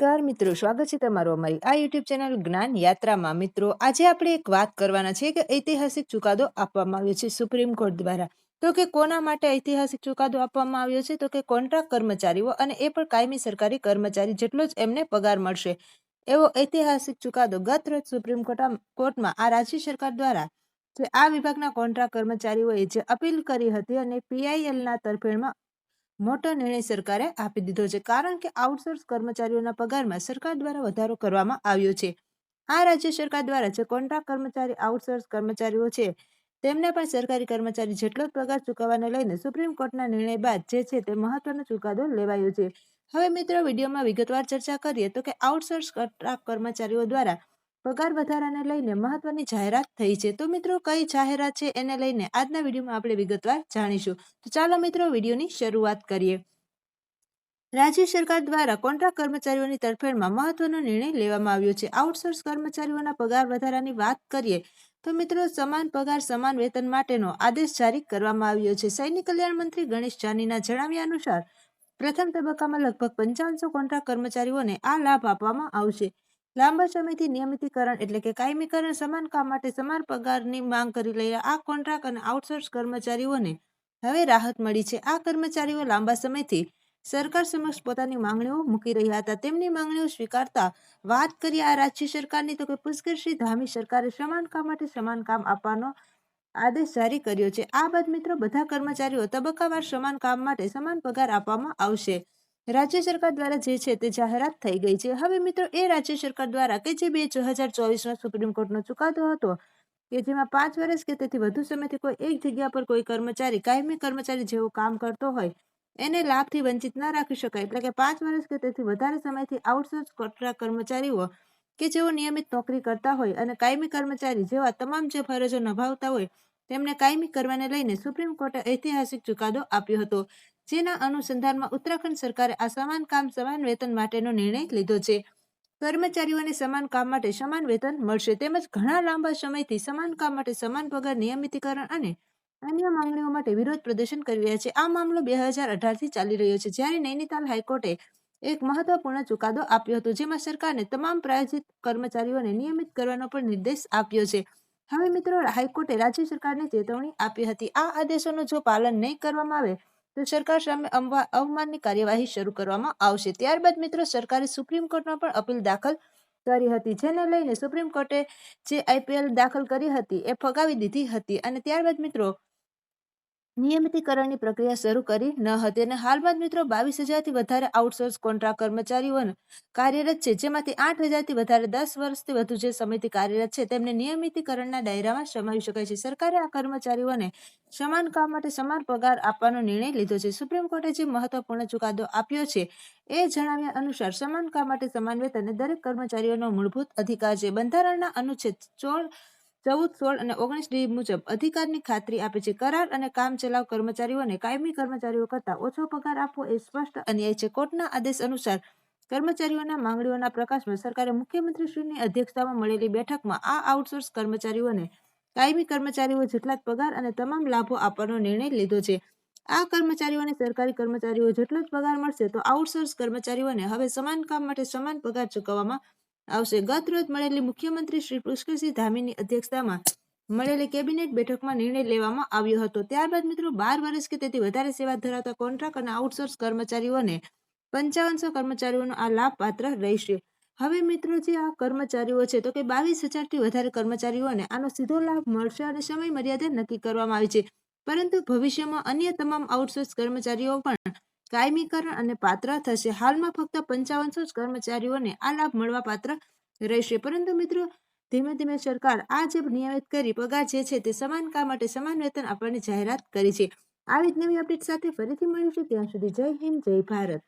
નમસ્કાર મિત્રો, સ્વાગત છે તમારું અમારી આ યુટ્યુબ ચેનલ જ્ઞાન યાત્રામાં। મિત્રો, આજે આપણે એક વાત કરવાના છે કે ઐતિહાસિક ચુકાદો આપવામાં આવ્યો છે સુપ્રીમ કોર્ટ દ્વારા। તો કે કોના માટે ઐતિહાસિક ચુકાદો આપવામાં આવ્યો છે? તો કે કોન્ટ્રાક્ટ કર્મચારીઓ, અને એ પણ કાયમી સરકારી કર્મચારી જેટલો જ એમને પગાર મળશે એવો ઐતિહાસિક ચુકાદો ગત રોજ સુપ્રીમ કોર્ટમાં આ રાજ્ય સરકાર દ્વારા જે આ વિભાગના કોન્ટ્રાક્ટ કર્મચારીઓએ જે અપીલ કરી હતી, અને પીઆઈએલના તરફેણમાં મોટો નિર્ણય સરકારે આપી દીધો છે, કારણ કે આઉટસોર્સ કર્મચારીઓના પગારમાં સરકાર દ્વારા વધારો કરવામાં આવ્યો છે। આ રાજ્ય સરકાર દ્વારા જે કોન્ટ્રાક્ટ કર્મચારી આઉટસોર્સ કર્મચારીઓ છે તેમને પણ સરકારી કર્મચારી જેટલો જ પગાર ચૂકવવાને લઈને સુપ્રીમ કોર્ટના નિર્ણય બાદ જે છે તે મહત્વનો ચુકાદો લેવાયો છે। હવે મિત્રો, વિડીયોમાં વિગતવાર ચર્ચા કરીએ તો કે આઉટસોર્સ કોન્ટ્રાક્ટ કર્મચારીઓ દ્વારા પગાર વધારાને લઈને મહત્વની જાહેરાત થઈ છે। તો મિત્રો, કઈ જાહેરાત છે એને લઈને આજના વિડીયોમાં આપણે વિગતવાર જાણીશું। તો ચાલો મિત્રો, વિડીયોની શરૂઆત કરીએ। રાજ્ય સરકાર દ્વારા કોન્ટ્રાક્ટ કર્મચારીઓની તરફેણમાં મહત્વનો નિર્ણય લેવામાં આવ્યો છે। આઉટસોર્સ કર્મચારીઓના પગાર વધારાની વાત કરીએ તો મિત્રો, સમાન પગાર સમાન વેતન માટેનો આદેશ જારી કરવામાં આવ્યો છે। સૈનિક કલ્યાણ મંત્રી ગણેશ જાનીના જણાવ્યા અનુસાર પ્રથમ તબક્કામાં લગભગ 5500 કોન્ટ્રાક્ટ કર્મચારીઓને આ લાભ આપવામાં આવશે। લાંબા સમયથી નિયમિતીકરણ એટલે કે કાયમીકરણ, સમાન કામ માટે સમાન પગારની માંગ કરી રહેલા આ કોન્ટ્રાક્ટ અને આઉટસોર્સ કર્મચારીઓને હવે રાહત મળી છે। આ કર્મચારીઓ લાંબા સમયથી સરકાર સમક્ષ પોતાની માંગણીઓ મૂકી રહ્યા હતા। તેમની માંગણીઓ સ્વીકારતા વાત કરીએ આ રાજ્ય સરકારની તો કે પુષ્કરસિંહ ધામી સરકારે સમાન કામ માટે સમાન કામ આપવાનો આદેશ જારી કર્યો છે। આ બાદ મિત્રો, બધા કર્મચારીઓ તબક્કાવાર સમાન કામ માટે સમાન પગાર આપવામાં આવશે। રાજ્ય સરકાર દ્વારા જે છે તે જાહેરાત થઈ ગઈ છે। હવે મિત્રો, એ રાજ્ય સરકાર દ્વારા કે જે 2024 સુપ્રીમ કોર્ટનો ચુકાદો હતો કે જેમાં 5 વર્ષ કે તેથી વધુ સમયથી કોઈ એક જગ્યા પર કોઈ કર્મચારી કાયમી કર્મચારી જેવું કામ કરતો હોય એને લાભથી વંચિત ન રાખી શકાય, એટલે કે 5 વર્ષ કે તેથી વધારે સમયથી આઉટસોર્સ કોન્ટ્રાક્ટ કર્મચારીઓ કે જેઓ નિયમિત નોકરી કરતા હોય અને કાયમી કર્મચારી જેવા તમામ જે ફરજો નિભાવતા હોય તેમને કાયમી કરવાને લઈને સુપ્રીમ કોર્ટે ઐતિહાસિક ચુકાદો આપ્યો હતો, જેના અનુસંધાનમાં ઉત્તરાખંડ સરકારે આ સમાન કામ સમાન વેતન માટેનો નિર્ણય લીધો છે। કર્મચારીઓને સમાન કામ માટે સમાન વેતન મળશે, તેમજ ઘણા લાંબા સમયથી સમાન કામ માટે સમાન પગાર, નિયમિતીકરણ અને અન્ય માંગણીઓ માટે વિરોધ પ્રદર્શન કરી રહ્યા છે। આ મામલો 2018થી ચાલી રહ્યો છે, જ્યારે નૈનીતાલ હાઈકોર્ટે એક મહત્વપૂર્ણ ચુકાદો આપ્યો હતો, જેમાં સરકારને તમામ પ્રાયોજિત કર્મચારીઓને નિયમિત કરવાનો પણ નિર્દેશ આપ્યો છે। હવે મિત્રો, હાઈકોર્ટે રાજ્ય સરકારને ચેતવણી આપી હતી, આ આદેશોનું જો પાલન નહીં કરવામાં આવે તો સરકાર સામે અવમાનની કાર્યવાહી શરૂ કરવામાં આવશે। ત્યારબાદ મિત્રો, સરકારે સુપ્રીમ કોર્ટમાં પણ અપીલ દાખલ કરી હતી, જેને લઈને સુપ્રીમ કોર્ટે જે આઈપીએલ દાખલ કરી હતી એ ફગાવી દીધી હતી, અને ત્યારબાદ મિત્રો નિયમિતીકરણની પ્રક્રિયા શરૂ કરી ન હતી, અને હાલમાં મિત્રો 22,000થી વધારે આઉટસોર્સ કોન્ટ્રાક્ટ કર્મચારીઓ કાર્યરત છે, જેમાંથી 8,000થી વધારે 10 વર્ષથી વધુ જે સમયથી કાર્યરત છે તેમને નિયમિતીકરણના દાયરામાં સમાવી શકાય છે। સરકારે આ કર્મચારીઓને સમાન કામ માટે સમાન પગાર આપવાનો નિર્ણય લીધો છે। સુપ્રીમ કોર્ટે જે મહત્વપૂર્ણ ચુકાદો આપ્યો છે એ જણાવ્યા અનુસાર સમાન કામ માટે સમાન વેતન એ દરેક કર્મચારીઓનો મૂળભૂત અધિકાર છે। બંધારણના અનુચ્છેદ 14, 16 અને 19D મુજબ અધિકારની ખાતરી આપે છે। કરાર અને કામચલાઉ કર્મચારીઓને કાયમી કર્મચારીઓ કરતા ઓછો પગાર આપવો એ સ્પષ્ટ અન્યાય છે। કોર્ટના આદેશ અનુસાર કર્મચારીઓના માંગણીઓના પ્રકાશમાં સરકારે મુખ્યમંત્રીશ્રીની અધ્યક્ષતામાં મળેલી બેઠકમાં આ આઉટસોર્સ કર્મચારીઓને કાયમી કર્મચારીઓ જેટલા જ પગાર અને તમામ લાભો આપવાનો નિર્ણય લીધો છે। આ કર્મચારીઓને સરકારી કર્મચારીઓ જેટલો જ પગાર મળશે, તો આઉટસોર્સ કર્મચારીઓને હવે સમાન કામ માટે સમાન પગાર ચૂકવવામાં આવશે। ગત રોજ મળેલી મુખ્યમંત્રી શ્રી પુષ્કરસિંહ ધામીની અધ્યક્ષતામાં મળેલી કેબિનેટ બેઠકમાં નિર્ણય લેવામાં આવ્યો હતો। ત્યારબાદ મિત્રો, 12 વર્ષ કે તેથી વધારે સેવા ધરાવતા કોન્ટ્રાક્ટ અને આઉટસોર્સ કર્મચારીઓને 5500 કર્મચારીઓનો આ લાભ પાત્ર રહેશે। હવે મિત્રો, જે આ કર્મચારીઓ છે તો કે 22,000થી વધારે કર્મચારીઓને આનો સીધો લાભ મળશે, અને સમય મર્યાદા નક્કી કરવામાં આવી છે, પરંતુ ભવિષ્યમાં અન્ય તમામ આઉટસોર્સ કર્મચારીઓ પણ કાયમીકરણ અને પાત્ર થશે। હાલમાં ફક્ત 5500 જ કર્મચારીઓને આ લાભ મળવા પાત્ર રહેશે, પરંતુ મિત્રો ધીમે ધીમે સરકાર આ જે નિયમિત કરી પગાર જે છે તે સમાન કામ માટે સમાન વેતન આપવાની જાહેરાત કરી છે। આવી જ નવી અપડેટ સાથે ફરીથી મળીશું, ત્યાં સુધી જય હિન્દ, જય ભારત।